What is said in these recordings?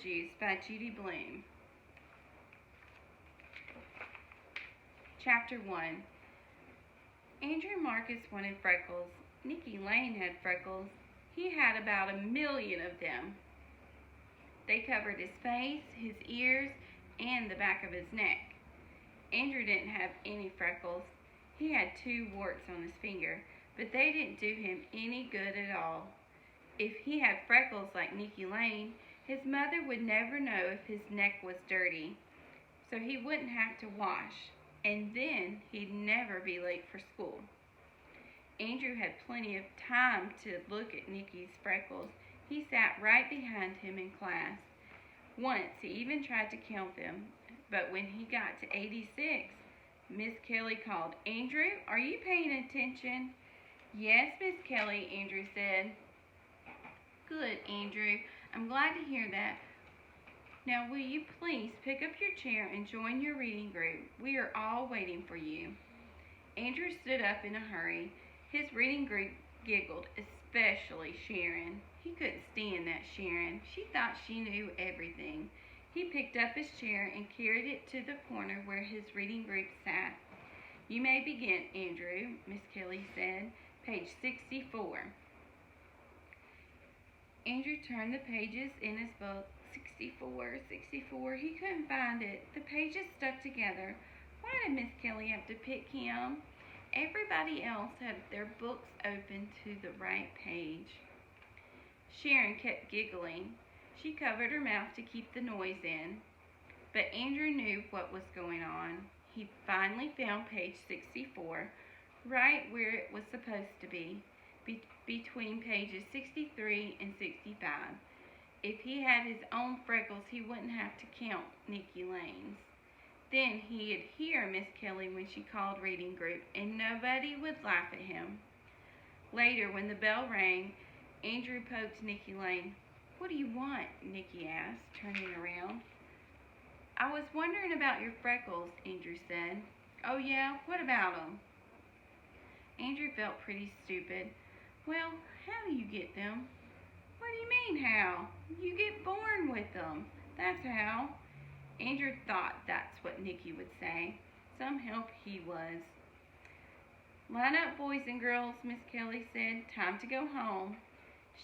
Juice by Judy Blume. Chapter 1. Andrew Marcus wanted freckles. Nicky Lane had freckles. He had about 1,000,000 of them. They covered his face, his ears, and the back of his neck. Andrew didn't have any freckles. He had 2 warts on his finger, but they didn't do him any good at all. If he had freckles like Nicky Lane, his mother would never know if his neck was dirty, so he wouldn't have to wash, and then he'd never be late for school. Andrew had plenty of time to look at Nicky's freckles. He sat right behind him in class. Once he even tried to count them, but when he got to 86, Miss Kelly called, "Andrew, are you paying attention?" "Yes, Miss Kelly," Andrew said. "Good, Andrew. I'm glad to hear that. Now, will you please pick up your chair and join your reading group? We are all waiting for you." Andrew stood up in a hurry. His reading group giggled, especially Sharon. He couldn't stand that Sharon. She thought she knew everything. He picked up his chair and carried it to the corner where his reading group sat. "You may begin, Andrew," Miss Kelly said. "Page 64. Andrew turned the pages in his book. 64. He couldn't find it. The pages stuck together. Why did Miss Kelly have to pick him? Everybody else had their books open to the right page. Sharon kept giggling. She covered her mouth to keep the noise in. But Andrew knew what was going on. He finally found page 64, right where it was supposed to be, between pages 63 and 65. If he had his own freckles, he wouldn't have to count Nicky Lane's. Then he'd hear Miss Kelly when she called reading group, and nobody would laugh at him. Later, when the bell rang, Andrew poked Nicky Lane. "What do you want?" Nicky asked, turning around. "I was wondering about your freckles," Andrew said. "Oh yeah? What about them?" Andrew felt pretty stupid. "Well, how do you get them?" "What do you mean, how?" "You get born with them. That's how." Andrew thought that's what Nicky would say. Some help he was. "Line up, boys and girls," Miss Kelly said. "Time to go home.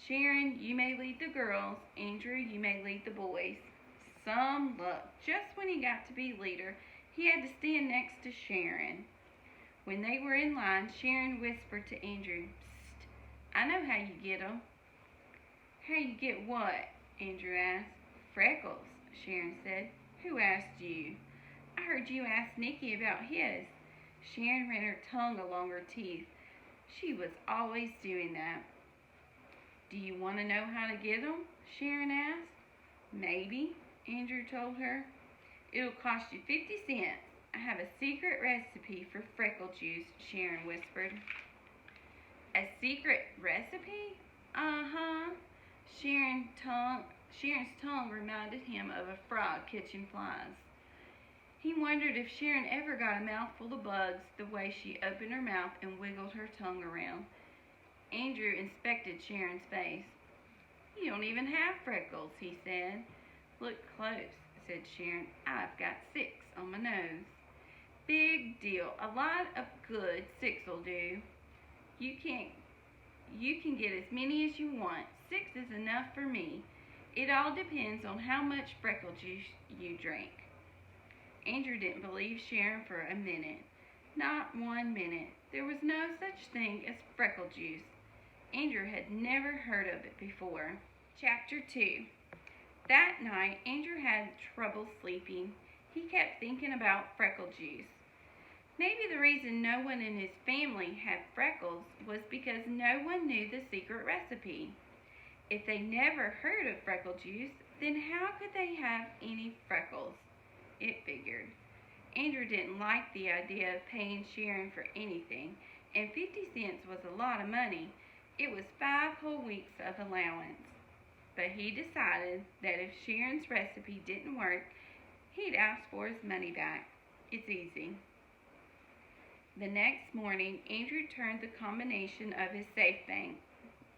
Sharon, you may lead the girls. Andrew, you may lead the boys." Some luck. Just when he got to be leader, he had to stand next to Sharon. When they were in line, Sharon whispered to Andrew, "Psst, I know how you get 'em." "How you get what?" Andrew asked. "Freckles," Sharon said. "Who asked you?" "I heard you ask Nicky about his." Sharon ran her tongue along her teeth. She was always doing that. "Do you want to know how to get 'em?" Sharon asked. "Maybe," Andrew told her. "It'll cost you 50 cents. I have a secret recipe for Freckle Juice," Sharon whispered. "A secret recipe?" "Uh-huh." Sharon's tongue reminded him of a frog catching flies. He wondered if Sharon ever got a mouthful of bugs the way she opened her mouth and wiggled her tongue around. Andrew inspected Sharon's face. "You don't even have freckles," he said. "Look close," said Sharon. "I've got 6 on my nose." "Big deal. A lot of good 6'll do. You can get as many as you want. 6 is enough for me. It all depends on how much freckle juice you drink." Andrew didn't believe Sharon for a minute. Not 1 minute. There was no such thing as freckle juice. Andrew had never heard of it before. Chapter 2. That night, Andrew had trouble sleeping. He kept thinking about freckle juice. Maybe the reason no one in his family had freckles was because no one knew the secret recipe. If they never heard of freckle juice, then how could they have any freckles? It figured. Andrew didn't like the idea of paying Sharon for anything, and 50 cents was a lot of money. It was 5 whole weeks of allowance. But he decided that if Sharon's recipe didn't work, he'd ask for his money back. It's easy. The next morning, Andrew turned the combination of his safe bank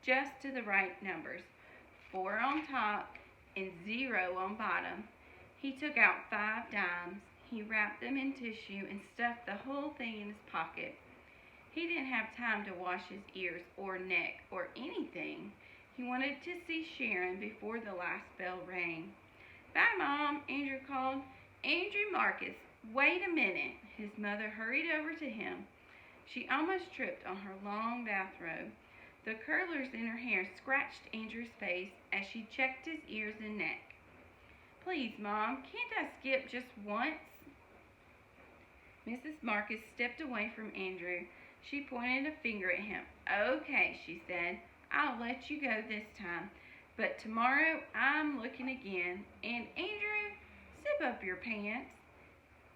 just to the right numbers. 4 on top and 0 on bottom. He took out 5 dimes. He wrapped them in tissue and stuffed the whole thing in his pocket. He didn't have time to wash his ears or neck or anything. He wanted to see Sharon before the last bell rang. "Bye, Mom," Andrew called. "Andrew Marcus, wait a minute." His mother hurried over to him. She almost tripped on her long bathrobe. The curlers in her hair scratched Andrew's face as she checked his ears and neck. "Please, Mom, can't I skip just once?" Mrs. Marcus stepped away from Andrew. She pointed a finger at him. "Okay," she said, "I'll let you go this time. But tomorrow I'm looking again. And Andrew, zip up your pants."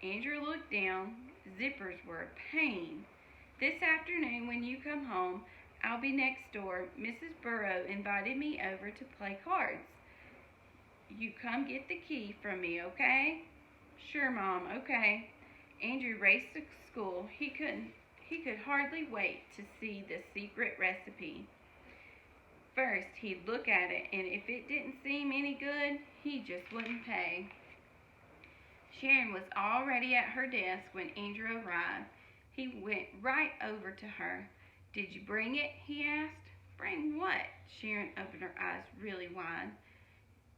Andrew looked down. Zippers were a pain. "This afternoon when you come home, I'll be next door. Mrs. Burrow invited me over to play cards. You come get the key from me, okay?" "Sure, Mom, okay." Andrew raced to school. He could hardly wait to see the secret recipe. First, he'd look at it, and if it didn't seem any good, he just wouldn't pay. Sharon was already at her desk when Andrew arrived. He went right over to her. "Did you bring it?" he asked. "Bring what?" Sharon opened her eyes really wide.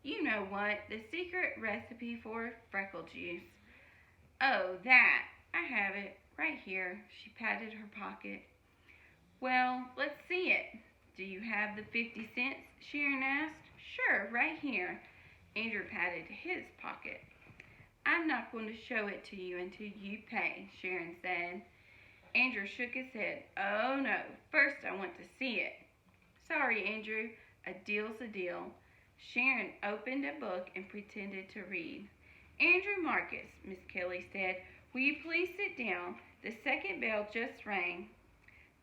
"You know what, the secret recipe for Freckle Juice." "Oh, that. I have it right here." She patted her pocket. "Well, let's see it." "Do you have the 50 cents?" Sharon asked. "Sure, right here." Andrew patted his pocket. "I'm not going to show it to you until you pay," Sharon said. Andrew shook his head. "Oh no, first I want to see it." "Sorry, Andrew, a deal's a deal." Sharon opened a book and pretended to read. "Andrew Marcus," Miss Kelly said, "will you please sit down? The second bell just rang.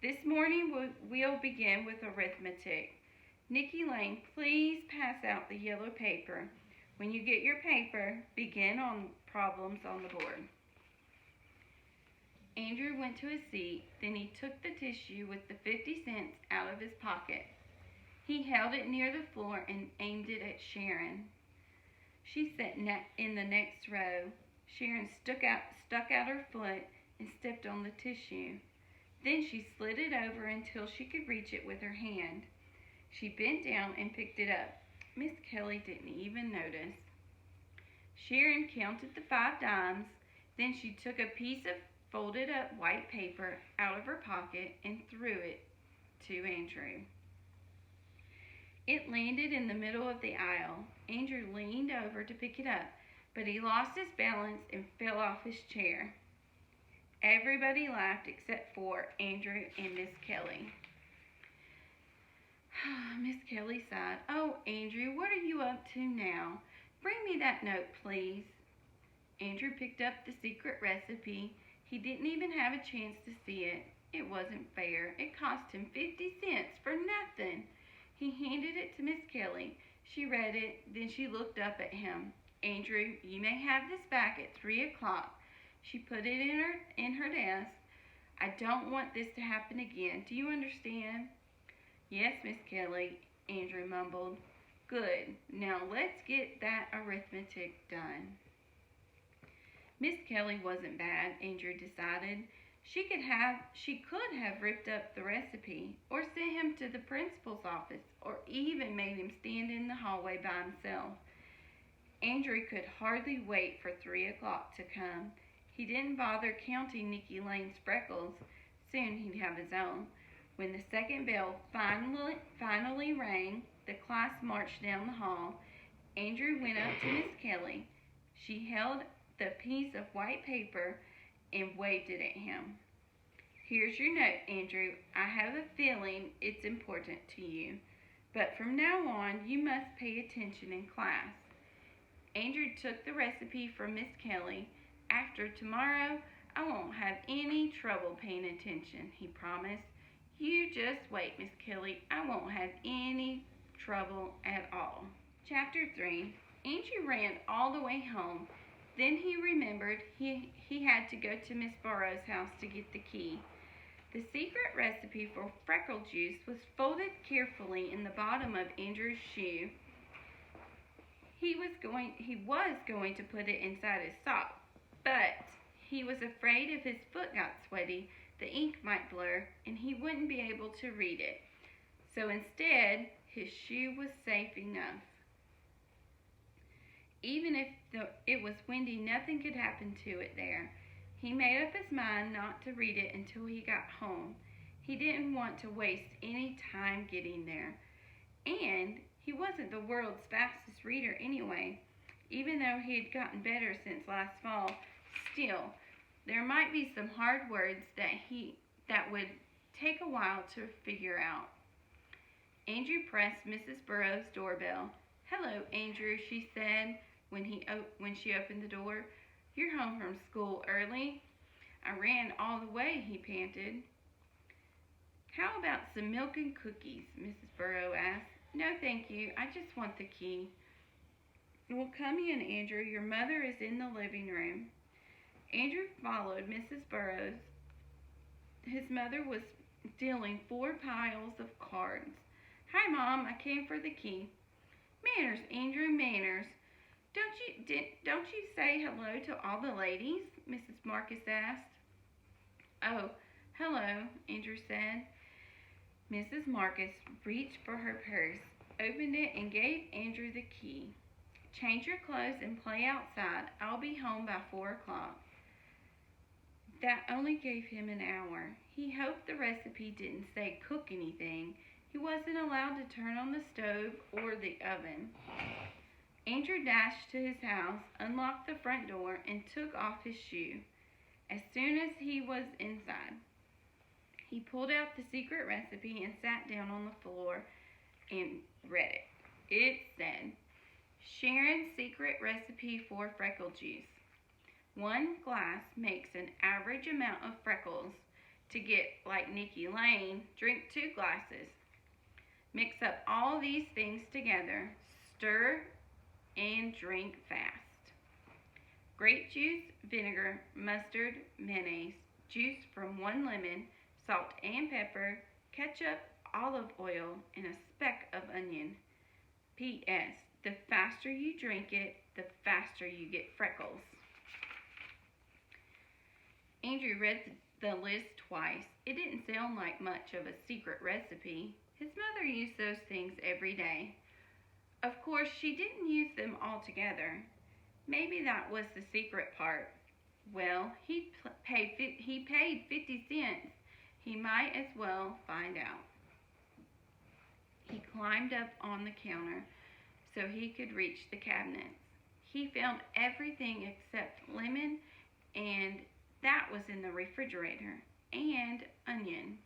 This morning we'll begin with arithmetic. Nikki Lane, please pass out the yellow paper. When you get your paper, begin on problems on the board." Andrew went to his seat. Then he took the tissue with the 50 cents out of his pocket. He held it near the floor and aimed it at Sharon. She sat in the next row. Sharon stuck out her foot and stepped on the tissue. Then she slid it over until she could reach it with her hand. She bent down and picked it up. Miss Kelly didn't even notice. Sharon counted the 5 dimes. Then she took a piece of folded up white paper out of her pocket and threw it to Andrew. It landed in the middle of the aisle. Andrew leaned over to pick it up, but he lost his balance and fell off his chair. Everybody laughed except for Andrew and Miss Kelly. Miss Kelly sighed. "Oh, Andrew, what are you up to now? Bring me that note, please." Andrew picked up the secret recipe. He didn't even have a chance to see it. It wasn't fair. It cost him 50 cents for nothing. He handed it to Miss Kelly. She read it, then she looked up at him. "Andrew, you may have this back at 3 o'clock. She put it in her desk. "I don't want this to happen again. Do you understand?" "Yes, Miss Kelly," Andrew mumbled. "Good. Now let's get that arithmetic done." Miss Kelly wasn't bad, Andrew decided. She could have ripped up the recipe, or sent him to the principal's office, or even made him stand in the hallway by himself. Andrew could hardly wait for 3 o'clock to come. He didn't bother counting Nikki Lane's freckles. Soon he'd have his own. When the second bell finally rang, the class marched down the hall. Andrew went up to Miss Kelly. She held the piece of white paper and waved it at him. "Here's your note, Andrew. I have a feeling it's important to you. But from now on, you must pay attention in class." Andrew took the recipe from Miss Kelly. "After tomorrow, I won't have any trouble paying attention," he promised. "You just wait, Miss Kelly. I won't have any trouble at all." Chapter 3. Andrew ran all the way home. Then he remembered he had to go to Miss Burrow's house to get the key. The secret recipe for Freckle Juice was folded carefully in the bottom of Andrew's shoe. He was going to put it inside his sock, but he was afraid if his foot got sweaty, the ink might blur and he wouldn't be able to read it. So instead, his shoe was safe enough. Even if it was windy, nothing could happen to it there. He made up his mind not to read it until he got home. He didn't want to waste any time getting there. And he wasn't the world's fastest reader anyway. Even though he had gotten better since last fall, still, there might be some hard words that would take a while to figure out. Andrew pressed Mrs. Burroughs' doorbell. "Hello, Andrew," she said when she opened the door. "You're home from school early?" "I ran all the way," he panted. "How about some milk and cookies?" Mrs. Burrows asked. "No, thank you. I just want the key." "Well, come in, Andrew. Your mother is in the living room." Andrew followed Mrs. Burrows. His mother was dealing 4 piles of cards. "Hi, Mom. I came for the key." "Manners, Andrew, manners. Don't you say hello to all the ladies?" Mrs. Marcus asked. "Oh, hello," Andrew said. Mrs. Marcus reached for her purse, opened it, and gave Andrew the key. "Change your clothes and play outside. I'll be home by 4 o'clock. That only gave him an hour. He hoped the recipe didn't say cook anything. He wasn't allowed to turn on the stove or the oven. Andrew dashed to his house, unlocked the front door, and took off his shoe. As soon as he was inside, he pulled out the secret recipe and sat down on the floor and read it. It said, "Sharon's secret recipe for Freckle Juice. 1 glass makes an average amount of freckles. To get like Nikki Lane, drink 2 glasses. Mix up all these things together, stir, and drink fast. Grape juice, vinegar, mustard, mayonnaise, juice from 1 lemon, salt and pepper, ketchup, olive oil, and a speck of onion. P.S. The faster you drink it, the faster you get freckles." Andrew read the list twice. It didn't sound like much of a secret recipe. His mother used those things every day. Of course, she didn't use them all together. Maybe that was the secret part. Well, he paid 50 cents. He might as well find out. He climbed up on the counter so he could reach the cabinets. He found everything except lemon, and that was in the refrigerator, and onion.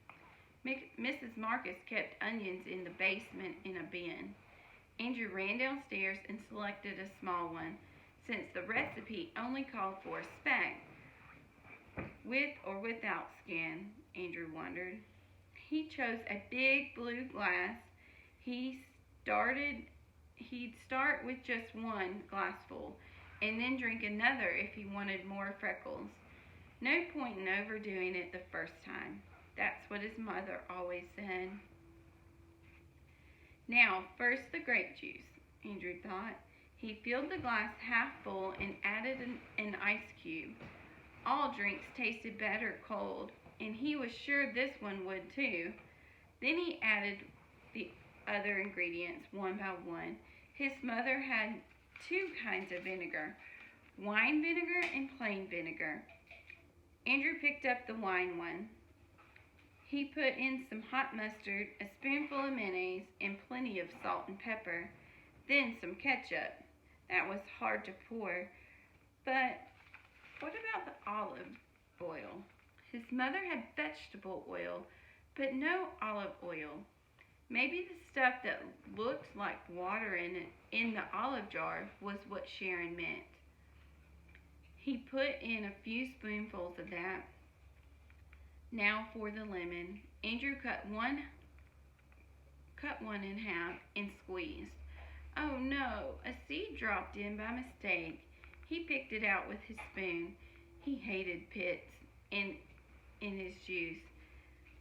Mrs. Marcus kept onions in the basement in a bin. Andrew ran downstairs and selected a small one, since the recipe only called for a speck. With or without skin, Andrew wondered. He chose a big blue glass. He'd start with just 1 glassful, and then drink another if he wanted more freckles. No point in overdoing it the first time. That's what his mother always said. Now, first the grape juice, Andrew thought. He filled the glass half full and added an ice cube. All drinks tasted better cold, and he was sure this one would too. Then he added the other ingredients one by one. His mother had 2 kinds of vinegar, wine vinegar and plain vinegar. Andrew picked up the wine one. He put in some hot mustard, a spoonful of mayonnaise, and plenty of salt and pepper. Then some ketchup. That was hard to pour. But what about the olive oil? His mother had vegetable oil, but no olive oil. Maybe the stuff that looked like water in the olive jar was what Sharon meant. He put in a few spoonfuls of that. Now for the lemon. Andrew cut one in half and squeezed. Oh no, a seed dropped in by mistake. He picked it out with his spoon. He hated pits in his juice.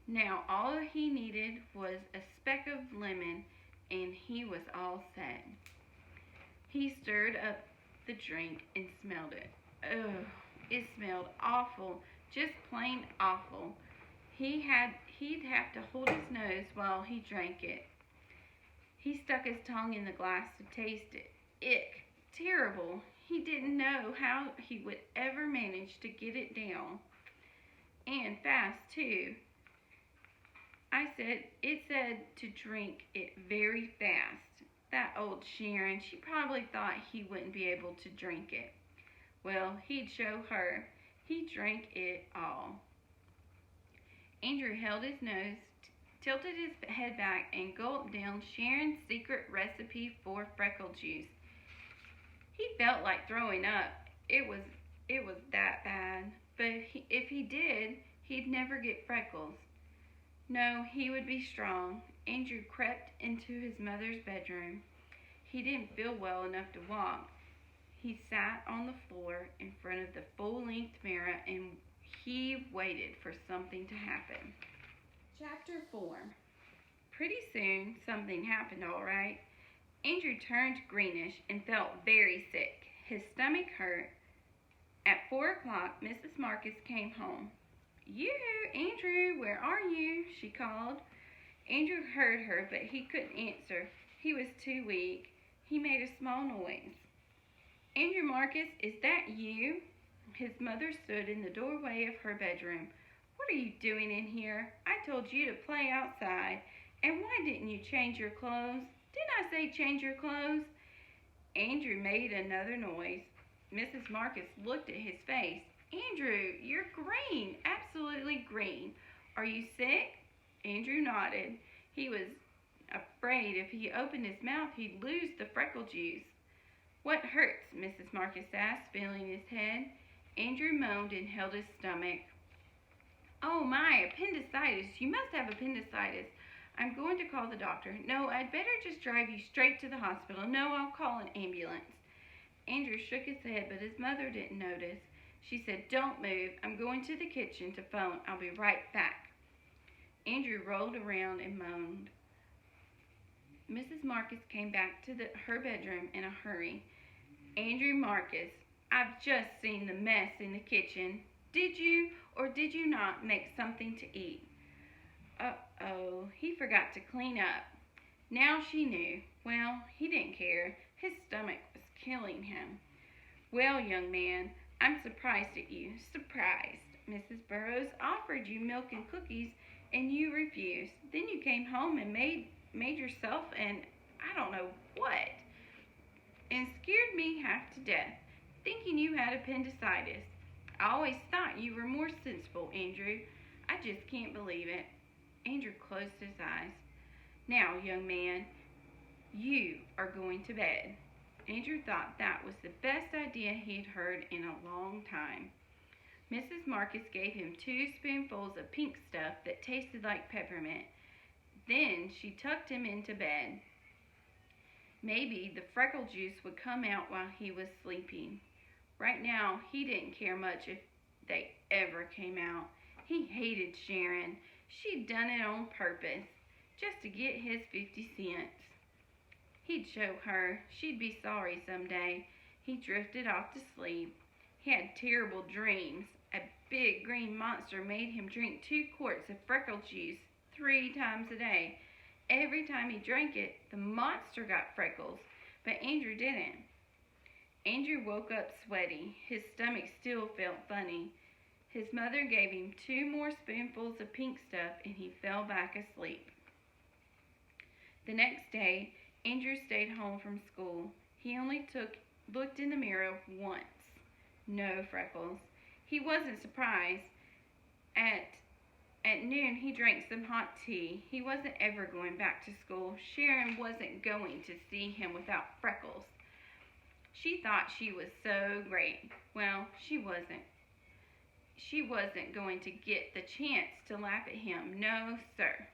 Now all he needed was a speck of lemon, and he was all set. He stirred up the drink and smelled it. Ugh, it smelled awful, just plain awful. He'd have to hold his nose while he drank it. He stuck his tongue in the glass to taste it. Ick, terrible. He didn't know how he would ever manage to get it down. And fast, too. It said to drink it very fast. That old Sharon, she probably thought he wouldn't be able to drink it. Well, he'd show her. He drank it all. Andrew held his nose, tilted his head back, and gulped down Sharon's secret recipe for Freckle Juice. He felt like throwing up. It was that bad. But if he did, he'd never get freckles. No, he would be strong. Andrew crept into his mother's bedroom. He didn't feel well enough to walk. He sat on the floor in front of the full-length mirror and he waited for something to happen. Chapter 4. Pretty soon, something happened, all right. Andrew turned greenish and felt very sick. His stomach hurt. At 4 o'clock, Mrs. Marcus came home. "Yoo-hoo, Andrew, where are you?" she called. Andrew heard her, but he couldn't answer. He was too weak. He made a small noise. "Andrew Marcus, is that you?" His mother stood in the doorway of her bedroom. "What are you doing in here? I told you to play outside. And why didn't you change your clothes? Didn't I say change your clothes?" Andrew made another noise. Mrs. Marcus looked at his face. "Andrew, you're green, absolutely green. Are you sick?" Andrew nodded. He was afraid if he opened his mouth he'd lose the Freckle Juice. "What hurts?" Mrs. Marcus asked, feeling his head. Andrew moaned and held his stomach. "Oh my, appendicitis. You must have appendicitis. I'm going to call the doctor. No, I'd better just drive you straight to the hospital. No, I'll call an ambulance." Andrew shook his head, but his mother didn't notice. She said, "Don't move. I'm going to the kitchen to phone. I'll be right back." Andrew rolled around and moaned. Mrs. Marcus came back to her bedroom in a hurry. "Andrew Marcus, I've just seen the mess in the kitchen. Did you or did you not make something to eat?" Uh-oh, he forgot to clean up. Now she knew. Well, he didn't care. His stomach was killing him. "Well, young man, I'm surprised at you. Surprised. Mrs. Burroughs offered you milk and cookies and you refused. Then you came home and made yourself and I don't know what. And scared me half to death, thinking you had appendicitis. I always thought you were more sensible, Andrew. I just can't believe it." Andrew closed his eyes. "Now, young man, you are going to bed." Andrew thought that was the best idea he'd heard in a long time. Mrs. Marcus gave him 2 spoonfuls of pink stuff that tasted like peppermint. Then she tucked him into bed. Maybe the Freckle Juice would come out while he was sleeping. Right now, he didn't care much if they ever came out. He hated Sharon. She'd done it on purpose, just to get his 50 cents. He'd show her. She'd be sorry someday. He drifted off to sleep. He had terrible dreams. A big green monster made him drink 2 quarts of Freckle Juice 3 times a day. Every time he drank it, the monster got freckles, but Andrew didn't. Andrew woke up sweaty. His stomach still felt funny. His mother gave him 2 more spoonfuls of pink stuff and he fell back asleep. The next day, Andrew stayed home from school. He only looked in the mirror once. No freckles. He wasn't surprised. At noon, he drank some hot tea. He wasn't ever going back to school. Sharon wasn't going to see him without freckles. She thought she was so great. Well, she wasn't. She wasn't going to get the chance to laugh at him. No, sir.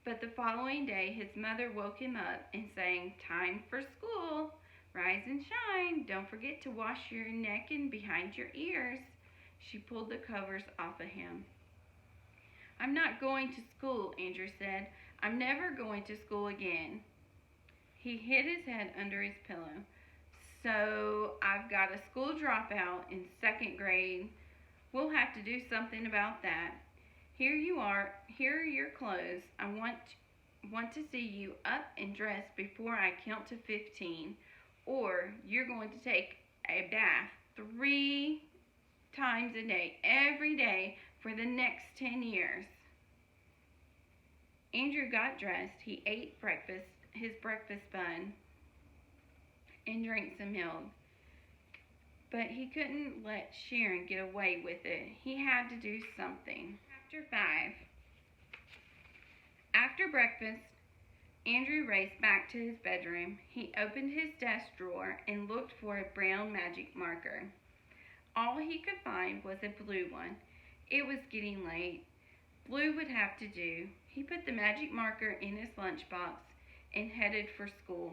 But the following day, his mother woke him up and sang, "Time for school. Rise and shine. Don't forget to wash your neck and behind your ears." She pulled the covers off of him. "I'm not going to school," Andrew said. "I'm never going to school again." He hid his head under his pillow. So I've got a school dropout in 2nd grade. We'll have to do something about that. Here you are. Here are your clothes. I want to see you up and dressed before I count to 15, or you're going to take a bath 3 times a day, every day, for the next 10 years. Andrew got dressed. He ate his breakfast bun, and drank some milk. But he couldn't let Sharon get away with it. He had to do something. Chapter 5. After breakfast, Andrew raced back to his bedroom. He opened his desk drawer and looked for a brown magic marker. All he could find was a blue one. It was getting late. Blue would have to do. He put the magic marker in his lunchbox and headed for school.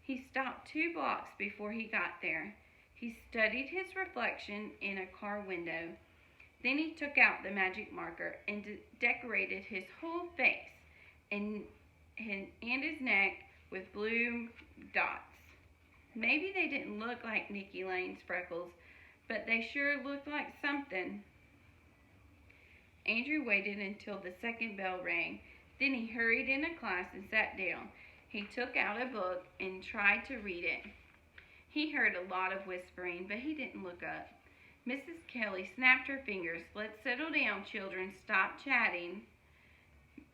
He stopped 2 blocks before he got there. He studied his reflection in a car window. Then he took out the magic marker and decorated his whole face and his neck with blue dots. Maybe they didn't look like Nicky Lane's freckles, but they sure looked like something. Andrew waited until the 2nd bell rang. Then he hurried into class and sat down. He took out a book and tried to read it. He heard a lot of whispering, but he didn't look up. Mrs. Kelly snapped her fingers. "Let's settle down, children. Stop chatting."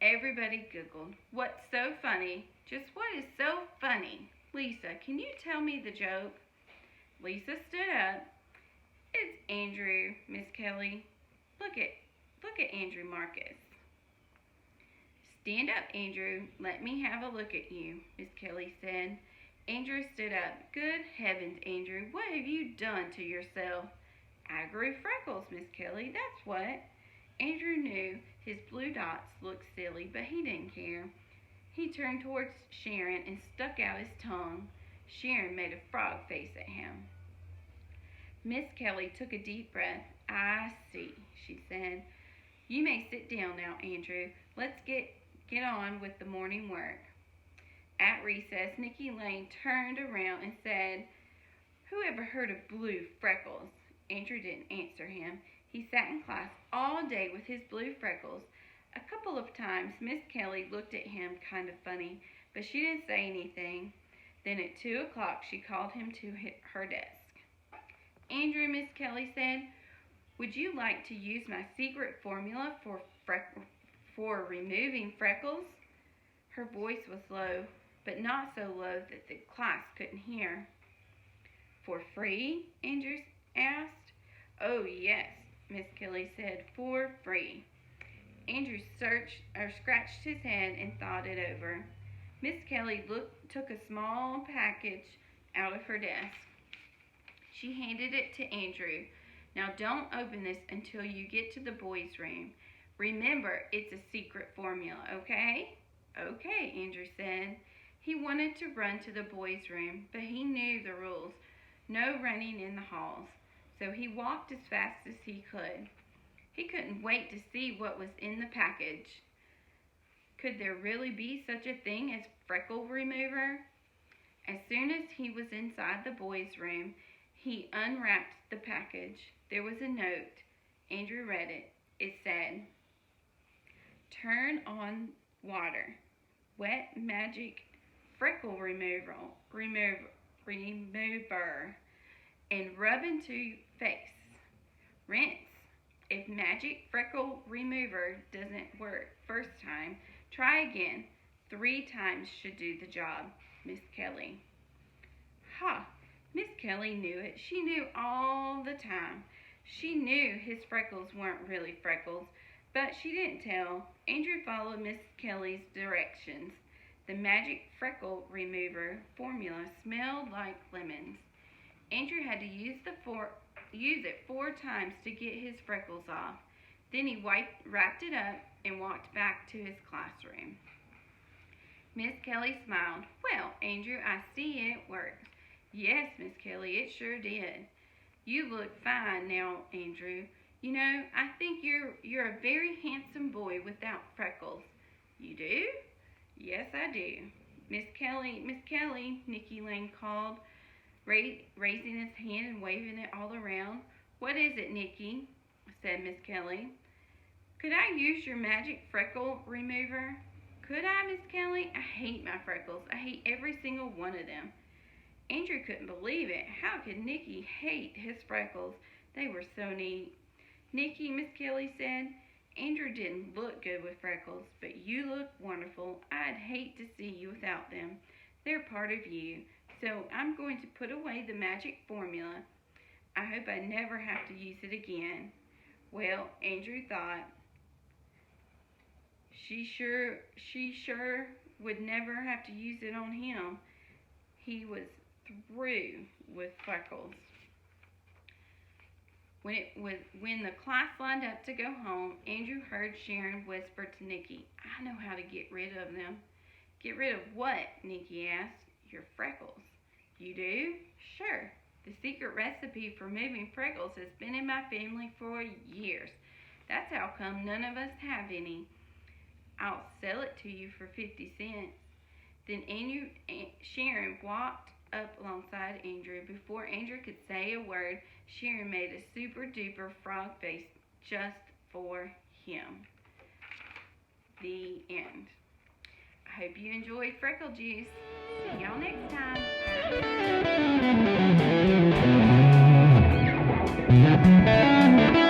Everybody giggled. "What's so funny? Just what is so funny? Lisa, can you tell me the joke?" Lisa stood up. "It's Andrew, Miss Kelly. Look at Andrew Marcus." "Stand up, Andrew. Let me have a look at you," Miss Kelly said. Andrew stood up. "Good heavens, Andrew, what have you done to yourself?" "I grew freckles, Miss Kelly, that's what." Andrew knew his blue dots looked silly, but he didn't care. He turned towards Sharon and stuck out his tongue. Sharon made a frog face at him. Miss Kelly took a deep breath. "I see," she said. "You may sit down now, Andrew. Let's get on with the morning work." At recess, Nicky Lane turned around and said, "Who ever heard of blue freckles?" Andrew didn't answer him. He sat in class all day with his blue freckles. A couple of times, Miss Kelly looked at him kind of funny, but she didn't say anything. Then at 2 o'clock, she called him to her desk. "Andrew," Miss Kelly said, "would you like to use my secret formula for removing freckles?" Her voice was low, but not so low that the class couldn't hear. "For free?" Andrew asked. "Oh, yes," Miss Kelly said, "for free." Andrew scratched his head and thought it over. Miss Kelly took a small package out of her desk. She handed it to Andrew. "Now don't open this until you get to the boys' room. Remember, it's a secret formula, okay?" "Okay," Andrew said. He wanted to run to the boys' room, but he knew the rules. No running in the halls. So he walked as fast as he could. He couldn't wait to see what was in the package. Could there really be such a thing as freckle remover? As soon as he was inside the boys' room, he unwrapped the package. There was a note. Andrew read it. It said, "Turn on water. Wet magic freckle remover and rub into face. Rinse. If magic freckle remover doesn't work first time, try again. 3 times should do the job, Miss Kelly." Ha! Miss Kelly knew it. She knew all the time. She knew his freckles weren't really freckles, but she didn't tell. Andrew followed Miss Kelly's directions. The magic freckle remover formula smelled like lemons. Andrew had to use it 4 times to get his freckles off. Then he wrapped it up and walked back to his classroom. Miss Kelly smiled. "Well, Andrew, I see it worked." "Yes, Miss Kelly, it sure did." "You look fine now, Andrew. You know, I think you're a very handsome boy without freckles." "You do?" "Yes, I do." Miss Kelly, Nicky Lane called. raising his hand and waving it all around. "What is it, Nicky?" said Miss Kelly. "Could I use your magic freckle remover?" "Could I, Miss Kelly? I hate my freckles. I hate every single one of them." Andrew couldn't believe it. How could Nicky hate his freckles? They were so neat. "Nicky," Miss Kelly said, "Andrew didn't look good with freckles, but you look wonderful. I'd hate to see you without them. They're part of you. So I'm going to put away the magic formula. I hope I never have to use it again." Well, Andrew thought she sure would never have to use it on him. He was through with freckles. When the class lined up to go home, Andrew heard Sharon whisper to Nicky, "I know how to get rid of them." "Get rid of what?" Nicky asked. "Your freckles." "You do?" "Sure. The secret recipe for removing freckles has been in my family for years. That's how come none of us have any. I'll sell it to you for 50 cents. Then Sharon walked up alongside Andrew. Before Andrew could say a word, Sharon made a super duper frog face just for him. The end. I hope you enjoyed Freckle Juice. See y'all next time. Bye.